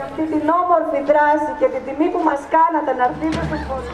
Αυτή την όμορφη δράση και την τιμή που μας κάνατε να έρθετε στο πόλη.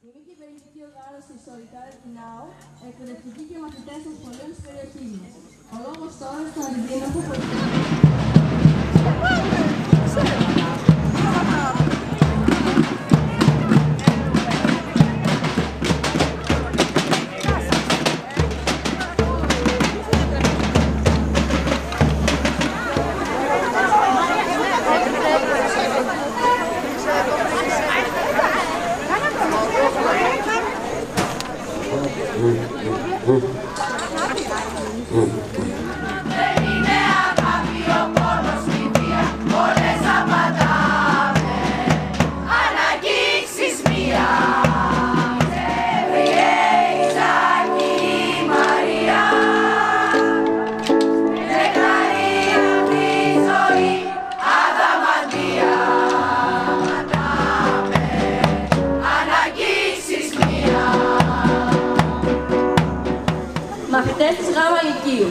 Η μη κυβερνητική οργάνωση Solidarity Now, εκπαιδευτικοί και μαθητές των σχολείων της περιοχής μας. Ο λόγος τώρα στον αντιδήμαρχο μαθητές της ΓΑΜΑ Λυκείου.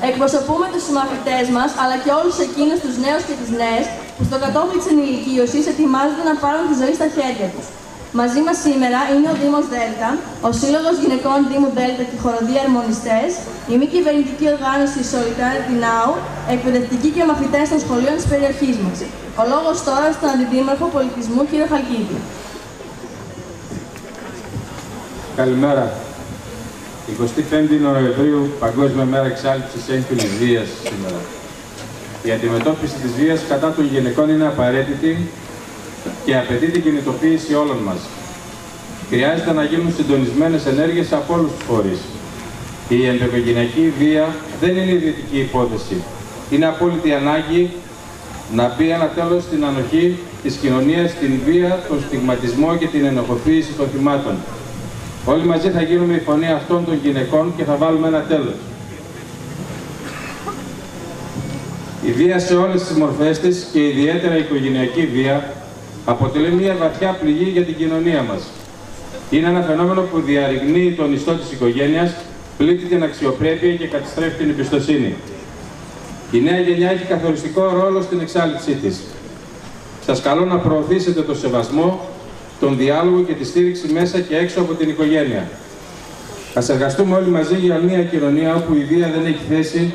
Εκπροσωπούμε τους συμμαθητές μας, αλλά και όλους εκείνους τους νέους και τις νέες που στο κατόφλι της ενηλικίωσης ετοιμάζονται να πάρουν τη ζωή στα χέρια τους. Μαζί μας σήμερα είναι ο Δήμος Δέλτα, ο Σύλλογος Γυναικών Δήμου Δέλτα και χοροδοί αρμονιστές, η μη κυβερνητική οργάνωση Solidarity Now, εκπαιδευτικοί και μαθητές των σχολείων της περιοχής μας. Ο λόγος τώρα στον Αντιδήμαρχο Πολιτισμού, κύριο Χαλκίδη. Καλημέρα. 25η Νοεμβρίου, Παγκόσμια Μέρα Εξάλληψης Έμφυλης Βίας σήμερα. Η αντιμετώπιση της βίας κατά των γυναικών είναι απαραίτητη και απαιτεί την κινητοποίηση όλων μας. Χρειάζεται να γίνουν συντονισμένες ενέργειες από όλους τους φορείς. Η ενδοοικογενειακή βία δεν είναι ιδιωτική υπόθεση. Είναι απόλυτη ανάγκη να μπει ένα τέλος στην ανοχή της κοινωνίας, στην βία, τον στιγματισμό και την ενοχοποίηση των θυμάτων. Όλοι μαζί θα γίνουμε η φωνή αυτών των γυναικών και θα βάλουμε ένα τέλος. Η βία σε όλες τις μορφές της και ιδιαίτερα η οικογενειακή βία αποτελεί μια βαθιά πληγή για την κοινωνία μας. Είναι ένα φαινόμενο που διαρριγνύει τον ιστό της οικογένειας πλήττει την αξιοπρέπεια και καταστρέφει την εμπιστοσύνη. Η νέα γενιά έχει καθοριστικό ρόλο στην εξάλειψή της. Σας καλώ να προωθήσετε το σεβασμό, τον διάλογο και τη στήριξη μέσα και έξω από την οικογένεια. Ας εργαστούμε όλοι μαζί για μια κοινωνία όπου η βία δεν έχει θέση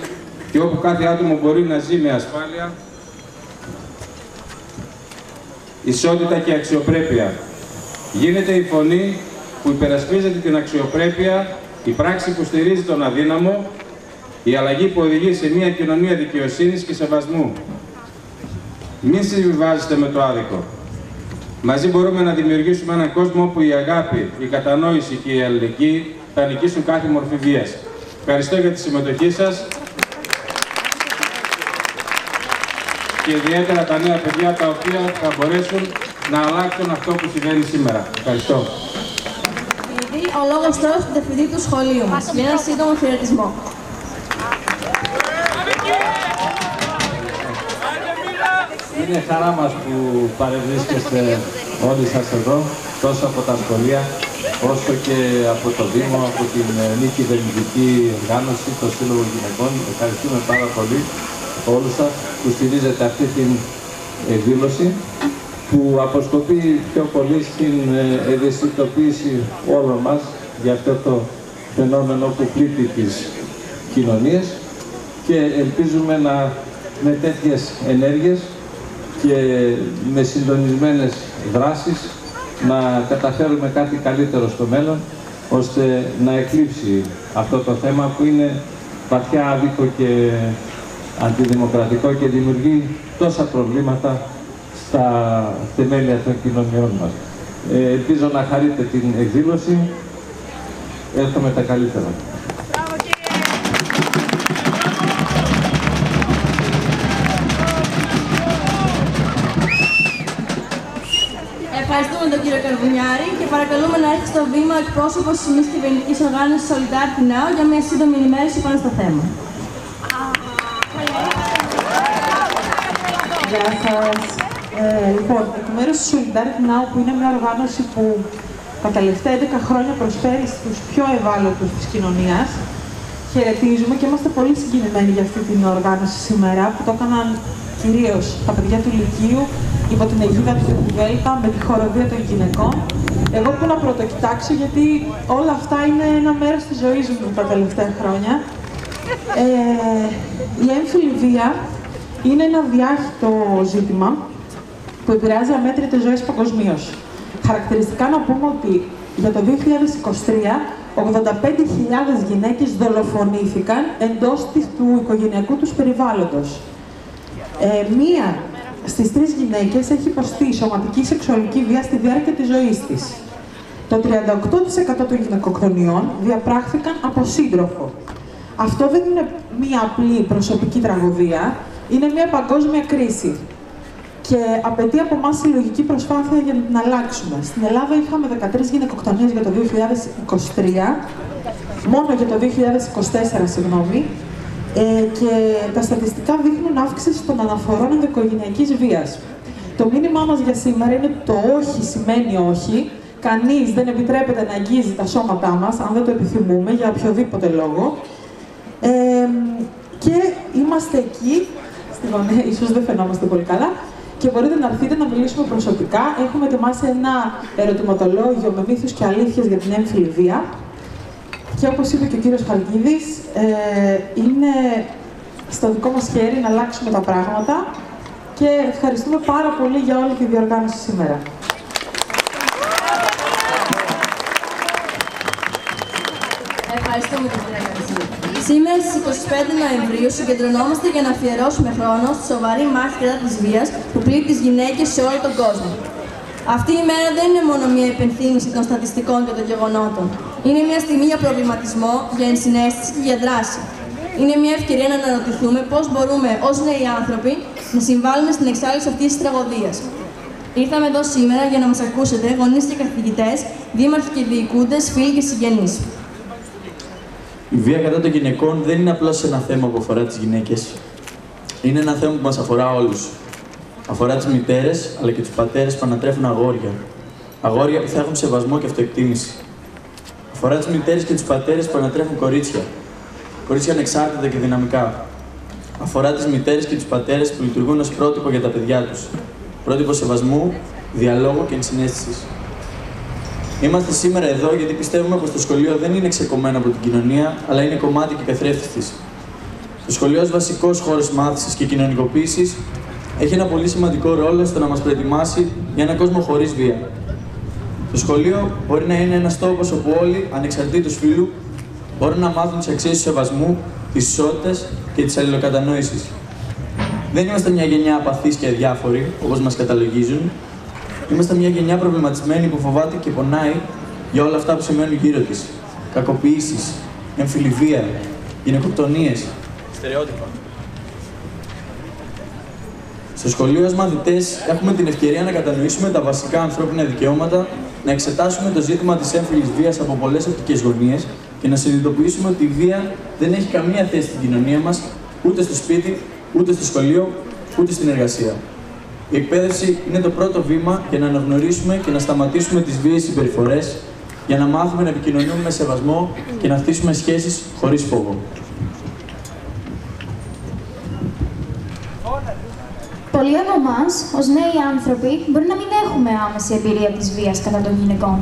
και όπου κάθε άτομο μπορεί να ζει με ασφάλεια, ισότητα και αξιοπρέπεια. Γίνεται η φωνή που υπερασπίζεται την αξιοπρέπεια, η πράξη που στηρίζει τον αδύναμο, η αλλαγή που οδηγεί σε μια κοινωνία δικαιοσύνης και σεβασμού. Μην συμβιβάζεστε με το άδικο. Μαζί μπορούμε να δημιουργήσουμε έναν κόσμο όπου η αγάπη, η κατανόηση και η αλληλεγγύη θα νικήσουν κάθε μορφή βίας. Ευχαριστώ για τη συμμετοχή σας και ιδιαίτερα τα νέα παιδιά τα οποία θα μπορέσουν να αλλάξουν αυτό που συμβαίνει σήμερα. Ευχαριστώ. Ο λόγος τώρα στον διευθυντή του σχολείου μας για ένα σύντομο χαιρετισμό. Είναι χαρά μας που παρευρίσκεστε όλοι σας εδώ, τόσο από τα σχολεία, όσο και από το Δήμο, από την μη κυβερνητική οργάνωση, το Σύλλογο Γυναικών. Ευχαριστούμε πάρα πολύ όλους σας που στηρίζετε αυτή την εκδήλωση, που αποσκοπεί πιο πολύ στην ευαισθητοποίηση όλων μας για αυτό το φαινόμενο που πλήττει τις κοινωνίες, και ελπίζουμε με τέτοιες ενέργειες και με συντονισμένες δράσεις να καταφέρουμε κάτι καλύτερο στο μέλλον, ώστε να εκλείψει αυτό το θέμα που είναι βαθιά άδικο και αντιδημοκρατικό και δημιουργεί τόσα προβλήματα στα θεμέλια των κοινωνιών μας. Ελπίζω να χαρείτε την εκδήλωση. Εύχομαι τα καλύτερα. Ευχαριστούμε τον κύριο Καρβουνιάρη και παρακαλούμε να έρθει στο βήμα εκπρόσωπος της μη κυβερνητικής οργάνωσης Solidarity Now για μια σύντομη ενημέρωση πάνω στο θέμα. Γεια σας. Λοιπόν, εκ μέρους της Solidarity Now, που είναι μια οργάνωση που τα τελευταία 11 χρόνια προσφέρει στους πιο ευάλωτους της κοινωνίας, χαιρετίζουμε και είμαστε πολύ συγκινημένοι για αυτή την οργάνωση σήμερα, που το έκαναν κυρίως τα παιδιά του Λυκείου, υπό την αιγίδα του Βέλτα, με τη χοροδία των γυναικών. Εγώ που να πρωτοκοιτάξω, γιατί όλα αυτά είναι ένα μέρος της ζωής μου τα τελευταία χρόνια. Η έμφυλη βία είναι ένα διάχυτο ζήτημα που επηρεάζει αμέτρητες ζωές παγκοσμίως. Χαρακτηριστικά να πούμε ότι για το 2023 85.000 γυναίκες δολοφονήθηκαν εντός του οικογενειακού τους περιβάλλοντος. Μία στις 3 γυναίκες έχει υποστεί σωματική σεξουαλική βία στη διάρκεια της ζωής της. Το 38% των γυναικοκτονιών διαπράχθηκαν από σύντροφο. Αυτό δεν είναι μία απλή προσωπική τραγωδία, είναι μία παγκόσμια κρίση. Και απαιτεί από εμάς συλλογική προσπάθεια για να την αλλάξουμε. Στην Ελλάδα είχαμε 13 γυναικοκτονίες για το 2023, μόνο για το 2024, συγγνώμη, και τα στατιστικά δείχνουν αύξηση των αναφορών ενδοοικογενειακής βίας. Το μήνυμά μας για σήμερα είναι το όχι σημαίνει όχι. Κανείς δεν επιτρέπεται να αγγίζει τα σώματά μας, αν δεν το επιθυμούμε, για οποιοδήποτε λόγο. Και είμαστε εκεί, στη γωνία, ίσως δεν φαινόμαστε πολύ καλά, και μπορείτε να έρθετε να μιλήσουμε προσωπικά. Έχουμε ετοιμάσει ένα ερωτηματολόγιο με μύθους και αλήθειες για την έμφυλη βία. Και όπως είπε και ο κύριος Χαλκίδης, είναι στο δικό μας χέρι να αλλάξουμε τα πράγματα και ευχαριστούμε πάρα πολύ για όλη τη διοργάνωση σήμερα. Ευχαριστούμε την κυρία Καρσίδη. Σήμερα στις 25 Νοεμβρίου συγκεντρωνόμαστε για να αφιερώσουμε χρόνο στη σοβαρή μάχη κατά της βίας που πλήττει τις γυναίκες σε όλο τον κόσμο. Αυτή η μέρα δεν είναι μόνο μια υπενθύμηση των στατιστικών και των γεγονότων. Είναι μια στιγμή για προβληματισμό, για ενσυναίσθηση και για δράση. Είναι μια ευκαιρία να αναρωτηθούμε πώς μπορούμε ως νέοι άνθρωποι να συμβάλλουμε στην εξάλληψη αυτής της τραγωδίας. Ήρθαμε εδώ σήμερα για να μας ακούσετε, γονείς και καθηγητές, δήμαρχοι και διοικούντες, φίλοι και συγγενείς. Η βία κατά των γυναικών δεν είναι απλώς ένα θέμα που αφορά τις γυναίκες. Είναι ένα θέμα που μας αφορά όλους. Αφορά τις μητέρες, αλλά και τους πατέρες που ανατρέφουν αγόρια. Αγόρια που θα έχουν σεβασμό και αυτοεκτίμηση. Αφορά τις μητέρες και τους πατέρες που ανατρέφουν κορίτσια. Κορίτσια ανεξάρτητα και δυναμικά. Αφορά τις μητέρες και τους πατέρες που λειτουργούν ως πρότυπο για τα παιδιά τους. Πρότυπο σεβασμού, διαλόγου και ενσυναίσθησης. Είμαστε σήμερα εδώ γιατί πιστεύουμε πως το σχολείο δεν είναι ξεκομμένο από την κοινωνία, αλλά είναι κομμάτι και καθρέφτης της. Το σχολείο ως βασικός χώρος μάθησης και κοινωνικοποίησης έχει ένα πολύ σημαντικό ρόλο στο να μας προετοιμάσει για έναν κόσμο χωρίς βία. Το σχολείο μπορεί να είναι ένας τόπος όπου όλοι, ανεξαρτήτως φύλου, μπορούν να μάθουν τις αξίες του σεβασμού, της ισότητας και της αλληλοκατανόησης. Δεν είμαστε μια γενιά απαθής και αδιάφορη, όπως μας καταλογίζουν. Είμαστε μια γενιά προβληματισμένη που φοβάται και πονάει για όλα αυτά που σημαίνουν γύρω της. Κακοποιήσεις, εμφυλιβία, γυναικοκτονίες, στερεότυπα. Στο σχολείο ως μαθητές έχουμε την ευκαιρία να κατανοήσουμε τα βασικά ανθρώπινα δικαιώματα, να εξετάσουμε το ζήτημα της έμφυλης βίας από πολλές οπτικές γωνίες και να συνειδητοποιήσουμε ότι η βία δεν έχει καμία θέση στην κοινωνία μας, ούτε στο σπίτι, ούτε στο σχολείο, ούτε στην εργασία. Η εκπαίδευση είναι το πρώτο βήμα για να αναγνωρίσουμε και να σταματήσουμε τις βίαιες συμπεριφορές, για να μάθουμε να επικοινωνούμε με σεβασμό και να χτίσουμε σχέσεις χωρίς φόβο. Πολλοί από εμάς, ως νέοι άνθρωποι, μπορεί να μην έχουμε άμεση εμπειρία της βίας κατά των γυναικών.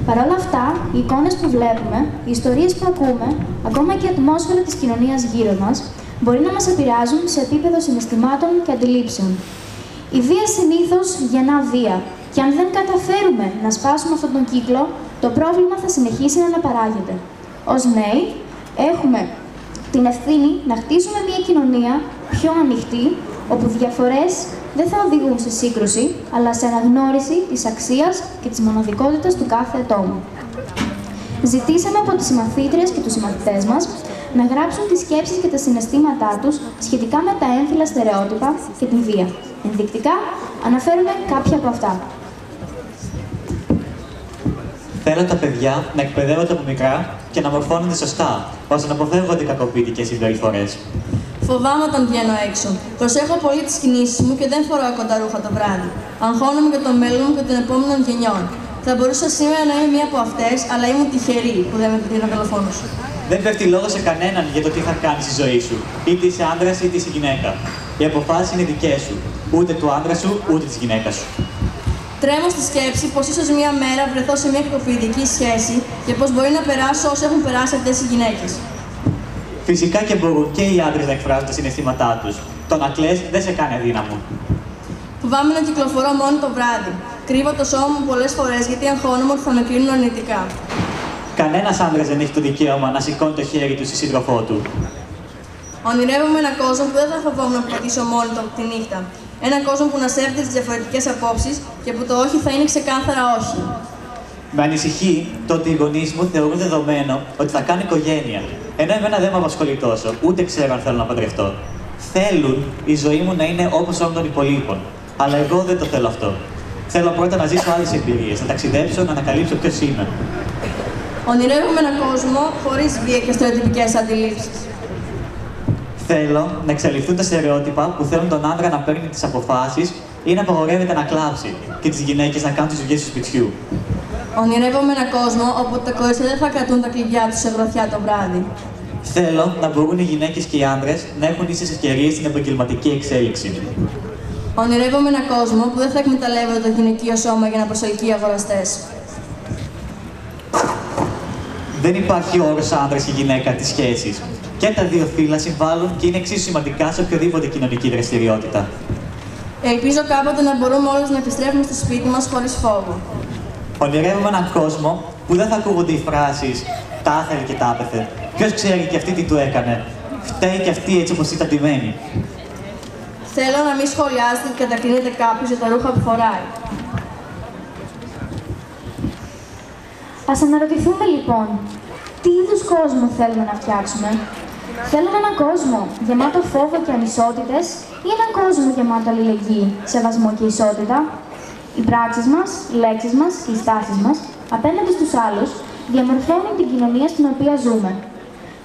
Παρ' όλα αυτά, οι εικόνες που βλέπουμε, οι ιστορίες που ακούμε, ακόμα και η ατμόσφαιρα της κοινωνίας γύρω μας, μπορεί να μας επηρεάζουν σε επίπεδο συναισθημάτων και αντιλήψεων. Η βία συνήθως γεννά βία, και αν δεν καταφέρουμε να σπάσουμε αυτόν τον κύκλο, το πρόβλημα θα συνεχίσει να αναπαράγεται. Ως νέοι, έχουμε την ευθύνη να χτίσουμε μια κοινωνία πιο ανοιχτή, όπου διαφορές δεν θα οδηγούν σε σύγκρουση, αλλά σε αναγνώριση της αξίας και της μοναδικότητας του κάθε ατόμου. Ζητήσαμε από τις συμμαθήτριες και τους συμμαθητές μας να γράψουν τις σκέψεις και τα συναισθήματά τους σχετικά με τα έμφυλα στερεότυπα και τη βία. Ενδεικτικά, αναφέρουμε κάποια από αυτά. Θέλω τα παιδιά να εκπαιδεύονται από μικρά και να μορφώνονται σωστά, ώστε να αποφεύγονται κακοποιητικές συμπεριφορές. Φοβάμαι όταν βγαίνω έξω. Προσέχω πολύ τις κινήσεις μου και δεν φοράω κοντά ρούχα το βράδυ. Αγχώνομαι για το μέλλον μου και των επόμενων γενιών. Θα μπορούσα σήμερα να είμαι μία από αυτές, αλλά ήμουν τυχερή που δεν με πήρε ο τηλεφώνο σου. Δεν πέφτει λόγο σε κανέναν για το τι θα κάνεις στη ζωή σου, είτε είσαι άντρας είτε είσαι γυναίκα. Οι αποφάσεις είναι δικές σου, ούτε του άντρα σου ούτε της γυναίκας σου. Τρέμω στη σκέψη πως ίσως μία μέρα βρεθώ σε μία κακοποιητική σχέση και πως μπορεί να περάσω όσο έχουν περάσει αυτές οι γυναίκες. Φυσικά και μπορούν και οι άντρες να εκφράζουν τα συναισθήματά τους. Το να κλαις δεν σε κάνει αδύναμο. Φοβάμαι να κυκλοφορώ μόνο το βράδυ. Κρύβω το σώμα μου πολλές φορές γιατί αγχώνομαι ότι θα με κρίνουν αρνητικά. Κανένας άντρας δεν έχει το δικαίωμα να σηκώνει το χέρι του στη σύντροφό του. Ονειρεύομαι έναν κόσμο που δεν θα φοβόμουν να πατήσω μόνη του τη νύχτα. Έναν κόσμο που να σέβεται τις διαφορετικές απόψεις και που το όχι θα είναι ξεκάθαρα όχι. Με ανησυχεί το ότι οι γονείς μου θεωρούν δεδομένο ότι θα κάνω οικογένεια. Ενώ εμένα δεν με απασχολεί τόσο, ούτε ξέρω αν θέλω να παντρευτώ. Θέλουν η ζωή μου να είναι όπως όλων των υπολείπων. Αλλά εγώ δεν το θέλω αυτό. Θέλω πρώτα να ζήσω άλλες εμπειρίες, να ταξιδέψω, να ανακαλύψω ποιος είμαι. Ονειρεύομαι έναν κόσμο χωρίς βία και στερεοτυπικές αντιλήψεις. Θέλω να εξαλειφθούν τα στερεότυπα που θέλουν τον άντρα να παίρνει τις αποφάσεις ή να απαγορεύεται να κλάψει και τις γυναίκες να κάνουν τις δουλειές του σπιτιού. Ονειρεύομαι έναν κόσμο όπου τα κορίτσια δεν θα κρατούν τα κλειδιά τους σε γροθιά το βράδυ. Θέλω να μπορούν οι γυναίκες και οι άντρες να έχουν ίσες ευκαιρίες στην επαγγελματική εξέλιξη. Ονειρεύομαι έναν κόσμο που δεν θα εκμεταλλεύεται το γυναικείο σώμα για να προσελκύει αγοραστές. Δεν υπάρχει όρος άντρας και γυναίκα της σχέσης. Και τα δύο φύλλα συμβάλλουν και είναι εξίσου σημαντικά σε οποιοδήποτε κοινωνική δραστηριότητα. Ελπίζω κάποτε να μπορούμε όλες να επιστρέφουμε στο σπίτι μας χωρίς φόβο. Ονειρεύομαι έναν κόσμο που δεν θα ακούγονται οι φράσεις «τα ήθελε και τα έπεθε». Ποιος ξέρει και αυτή τι του έκανε. Φταίει και αυτή έτσι όπως ήταν ντυμένη. Θέλω να μην σχολιάζετε και κατακρίνετε κάποιος για τα ρούχα που φοράει. Ας αναρωτηθούμε λοιπόν, τι είδους κόσμο θέλουμε να φτιάξουμε. Θέλουμε έναν κόσμο γεμάτο φόβο και ανισότητες ή έναν κόσμο γεμάτο αλληλεγγύη, σεβασμό και ισότητα. Οι πράξεις μας, οι λέξεις μας και οι στάσεις μας απέναντι στους άλλους διαμορφώνουν την κοινωνία στην οποία ζούμε.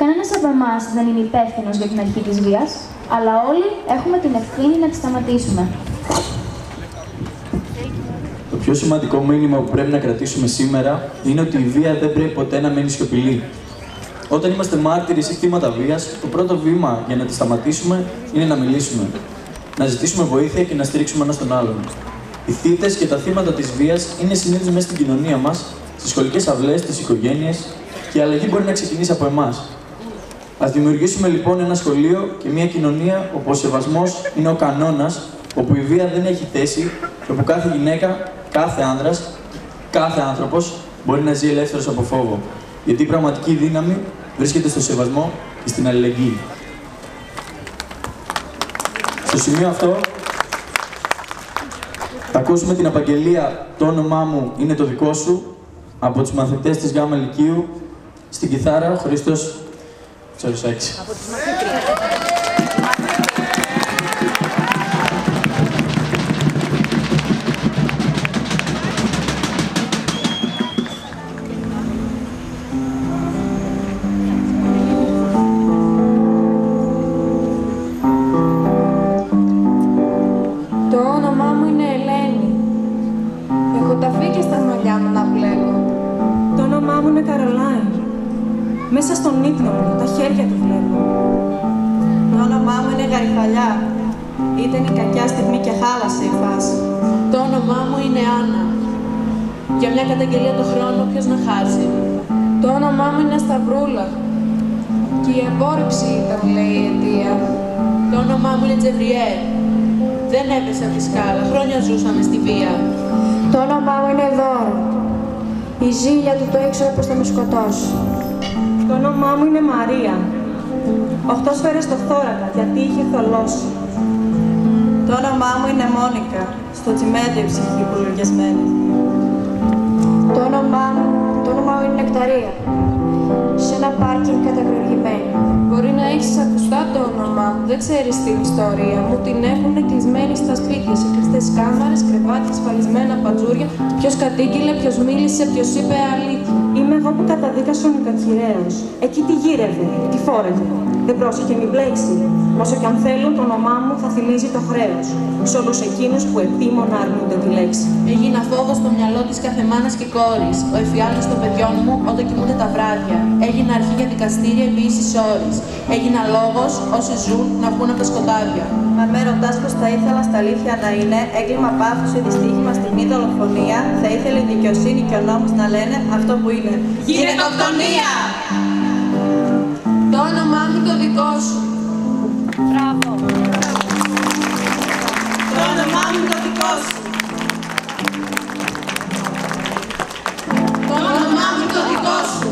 Κανένας από εμάς δεν είναι υπεύθυνος για την αρχή της βίας, αλλά όλοι έχουμε την ευθύνη να τη σταματήσουμε. Το πιο σημαντικό μήνυμα που πρέπει να κρατήσουμε σήμερα είναι ότι η βία δεν πρέπει ποτέ να μένει σιωπηλή. Όταν είμαστε μάρτυρες ή θύματα βίας, το πρώτο βήμα για να τη σταματήσουμε είναι να μιλήσουμε. Να ζητήσουμε βοήθεια και να στηρίξουμε ένας τον άλλον. Οι θύτες και τα θύματα της βίας είναι συνήθως μέσα στην κοινωνία μας, στις σχολικές αυλές, στις οικογένειες και η αλλαγή μπορεί να ξεκινήσει από εμάς. Ας δημιουργήσουμε λοιπόν ένα σχολείο και μια κοινωνία όπου ο σεβασμός είναι ο κανόνας, όπου η βία δεν έχει θέση και όπου κάθε γυναίκα, κάθε άνδρας, κάθε άνθρωπος μπορεί να ζει ελεύθερος από φόβο. Γιατί η πραγματική δύναμη βρίσκεται στο σεβασμό και στην αλληλεγγύη. Στο σημείο αυτό θα ακούσουμε την απαγγελία «Το όνομά μου είναι το δικό σου» από τους μαθητές της Γ' Λυκείου, στην κιθάρα ο Χρήστος Τσαρουσάκης. Το όνομά μου είναι Ελένη. Έχω ταφεί και στα μαλλιά μου να πλέκω. Το όνομά μου είναι Καρολάιν. Μέσα στον ύπνο μου, τα χέρια του βλέπω. Το όνομά μου είναι Γαριφαλιά. Ήταν η κακιά στιγμή και χάλασε η φάση. Το όνομά μου είναι Άννα. Για μια καταγγελία το χρόνο ποιος να χάσει. Το όνομά μου είναι Σταυρούλα. Και η απόρριψη ήταν, λέει, η αιτία. Το όνομά μου είναι Τζεβριέλ. Δεν έπεσε από τη σκάλα. Χρόνια ζούσαμε στη βία. Το όνομά μου είναι Δώρο. Η ζήλια του το έξω όπως θα με σκοτώσει. Το όνομά μου είναι Μαρία. 8 σφαίρες στο θώρακα, γιατί είχε θολώσει. Το όνομά μου είναι Μόνικα. Στο τσιμέντο η ψυχή που λογιασμένη. Το όνομά μου είναι Νεκταρία. Σε ένα πάρκινγκ κατακρογημένη. Μπορεί να έχεις ακουστά το όνομά μου, δεν ξέρεις την ιστορία μου. Την έχουνε κλεισμένη στα σπίτια, σε κλειστές κάμαρες, κρεβάτια, ασφαλισμένα πατζούρια. Ποιος κατήγγειλε, ποιος μίλησε, ποιος είπε αλήθεια. Είμαι εγώ που καταδίκασε ο νοικοκυρέος. Εκεί τη γύρευε, τη φόρεγε. Δεν πρόσεχε μη μπλέξει. Όσο κι αν θέλουν, το όνομά μου θα θυμίζει το χρέος. Σε όλους εκείνους που επίμονα αρνούνται τη λέξη. Έγινα φόβος στο μυαλό της κάθε μάνας και κόρης. Ο εφιάλτης των παιδιών μου όταν κοιμούνται τα βράδια. Έγινα αρχή για δικαστήρια επί ίσης όρης. Έγινα λόγος όσοι ζουν να βγουν από τα σκοτάδια. Μα με ρωτάς πως θα ήθελα στα αλήθεια να είναι έγκλημα πάθους ή δυστύχημα στιγμή δολοφονία, θα ήθελε η δικαιοσύνη και ο νόμος να λένε αυτό που είναι. Γυναικοκτονία! Το όνομά μου το δικό σου. Μπράβο! Το όνομά μου το δικό σου. Το όνομά μου το δικό σου.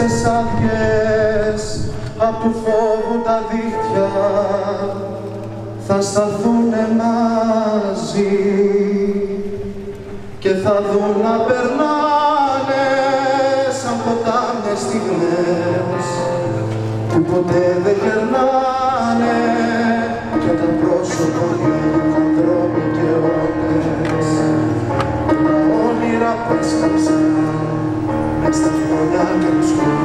θάλασσες άδειες απ' του φόβου τα δίχτυα θα σταθούνε μαζί και θα δουν να περνάνε σαν ποτάμιες στιγμές που ποτέ δεν γερνάνε και τα πρόσωπα γίνουν ανθρώποι και αιώνες. Τα όνειρα που έσκαψαν μες στα χρόνια και τους χρονές.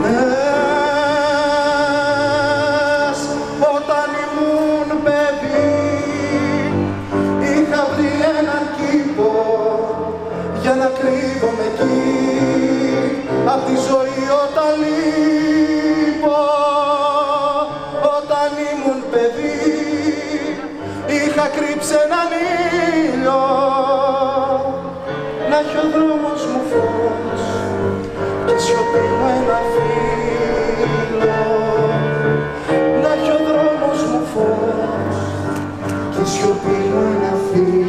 Όταν ήμουν παιδί είχα βρει έναν κήπο για να κρύβομαι εκεί απ' τη ζωή όταν λείπω. Όταν ήμουν παιδί είχα κρύψει έναν ήλιο να έχει ο δρόμος μου φως και η σιωπή μου ένα φύλλο. Να έχει ο δρόμος μου φως και η σιωπή μου ένα φύλλο.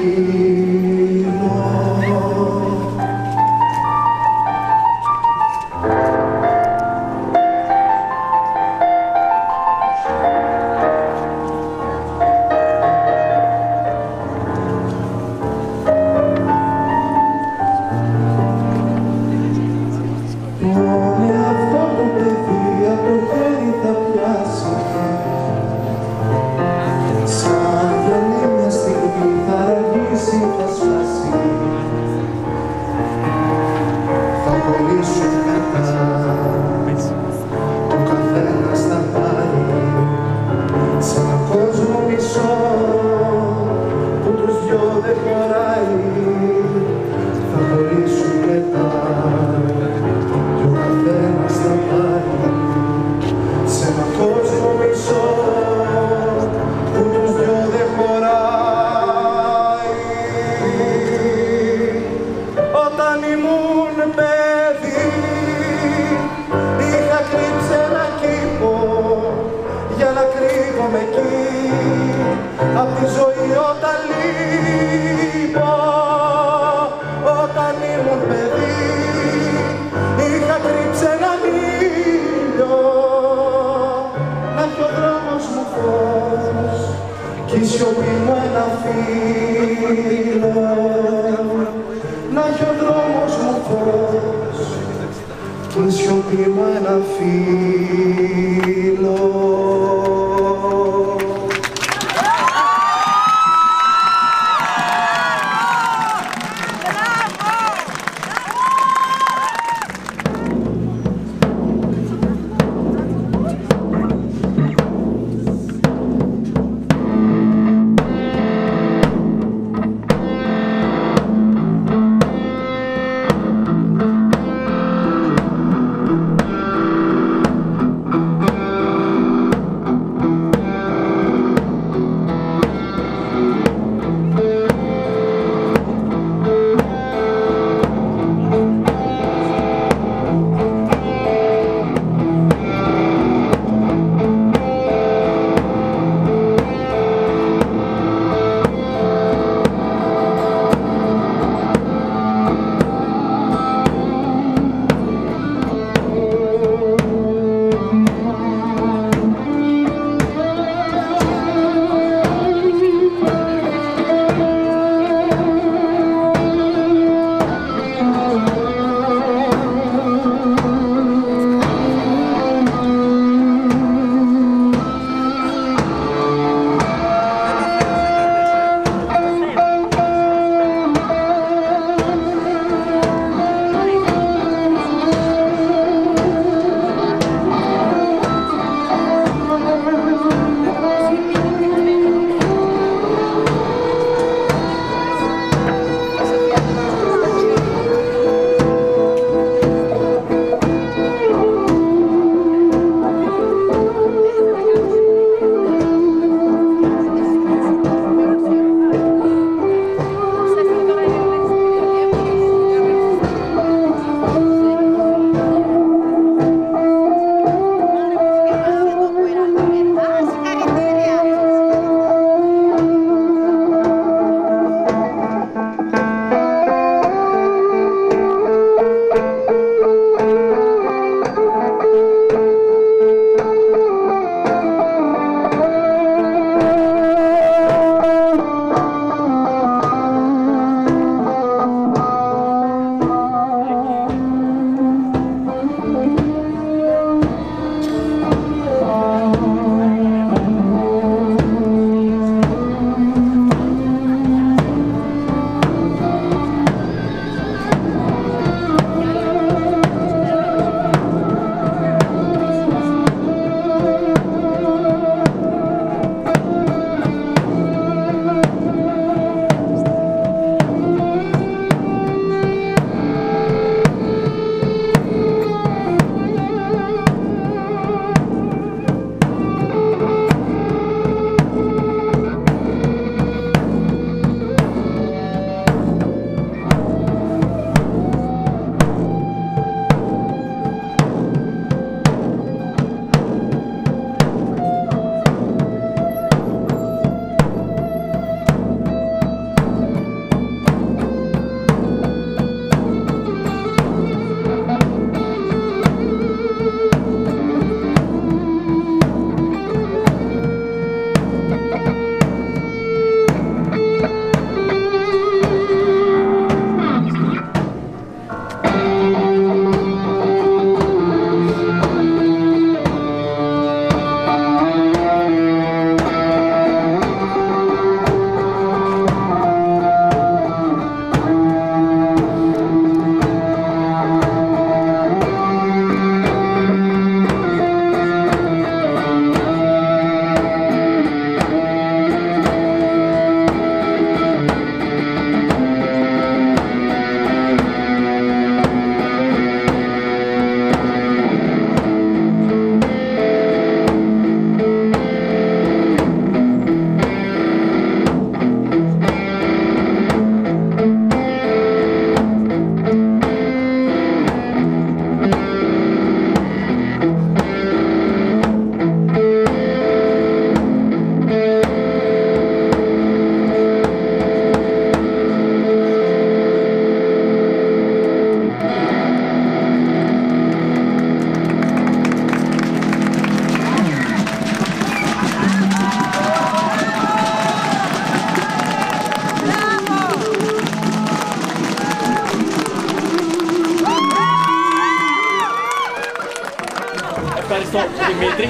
ευχαριστώ, Δημήτρη.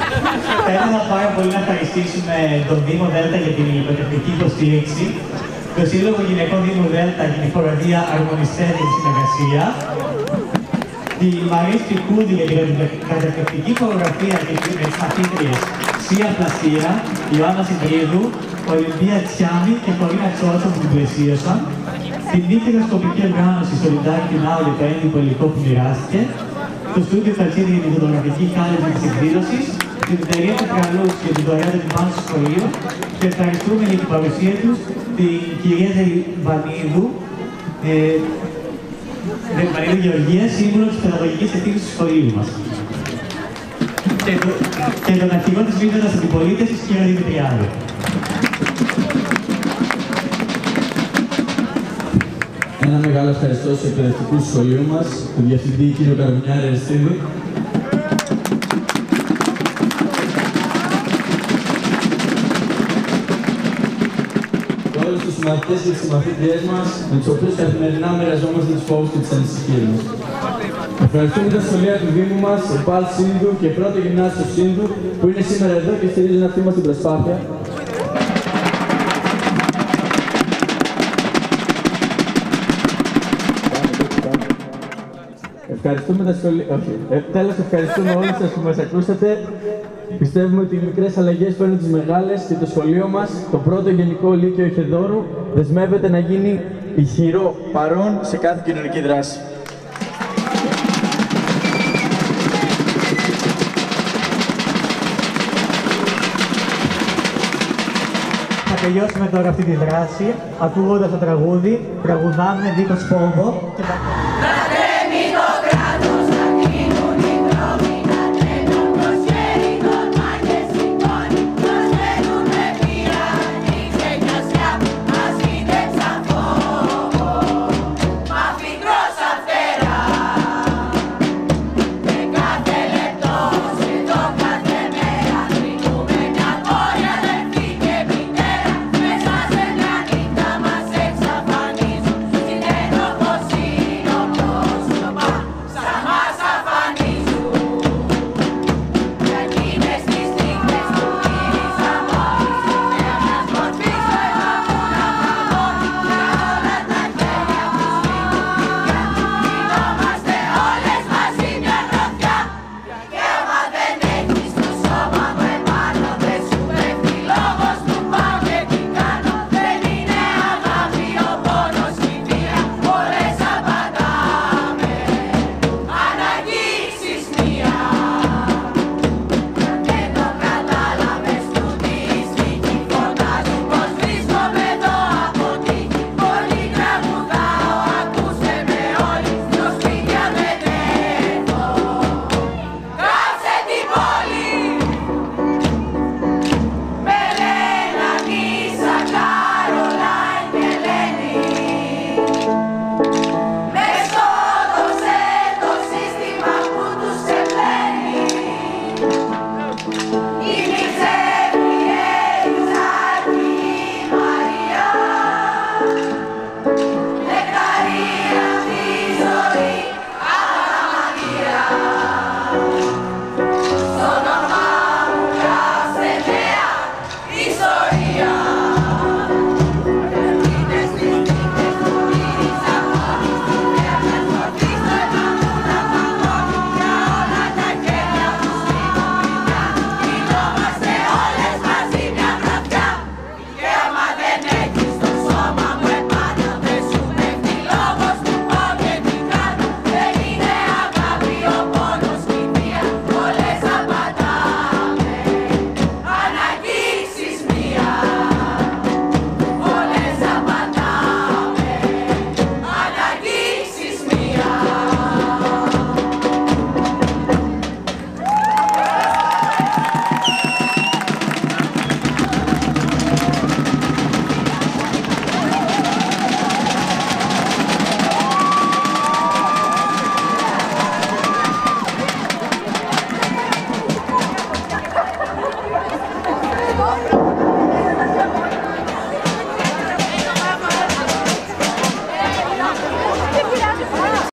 Θα ήθελα πάρα πολύ να ευχαριστήσουμε τον Δήμο Δέλτα για την υλικοτεχνική υποστήριξη, το Σύλλογο Γυναικών Δήμου Δέλτα για την φοροδία Αρμονιστέ για τη συνεργασία, τη Μαρία Σπικούδη για την καταπληκτική φωτογραφία και με τις μαθήτριες Σία Πλαστήρα, Ιωάννα Συντρίδου, Ολυμπία Τσιάμι και Κορίνα Τσότσο που την πλαισίωσαν, την μικροσκοπική οργάνωση Solidarity Now για το έντυπο υλικό που μοιράστηκε, το στούντιο Κατσίδη για την φωτογραφική κάλυψη της εκδήλωσης, την εταιρεία Πετραλούς για την δωρεάν των τυπών στο σχολείο και ευχαριστούμε για την παρουσία τους την κυρία Δελβανίδου Γεωργία, σύμβουλο της παιδαγωγικής ευθύνης του σχολείου μας. Και τον αρχηγό της Β' Αντιπολίτευσης, κύριο Δημητριάδη. Ένα μεγάλο ευχαριστώ στους εκπαιδευτικούς του σχολείου μας, τον Διευθυντή κύριο Καρμινιάρη Αριστίδη, και όλους τους συμμαθητές και τις συμμαθήτριές μας, με τους οποίους καθημερινά μοιραζόμαστε τους φόβους και τις ανησυχίες μας. Ευχαριστούμε τα σχολεία του Δήμου μας, ΕΠΑΛ Σύνδου και Πρώτο Γυμνάσιο Σύνδου, που είναι σήμερα εδώ και στηρίζουν αυτή μας την προσπάθεια. Ευχαριστούμε τα σχολεία. Τέλος, ευχαριστούμε όλους σας που μας ακούσατε. Πιστεύουμε ότι οι μικρές αλλαγές φέρνουν τις μεγάλες και το σχολείο μας, το πρώτο Γενικό Λύκειο Εχεδόρου, δεσμεύεται να γίνει ηχηρό παρόν σε κάθε κοινωνική δράση. Θα τελειώσουμε τώρα αυτή τη δράση, ακούγοντας το τραγούδι, τραγουδάμε δίχως φόβο.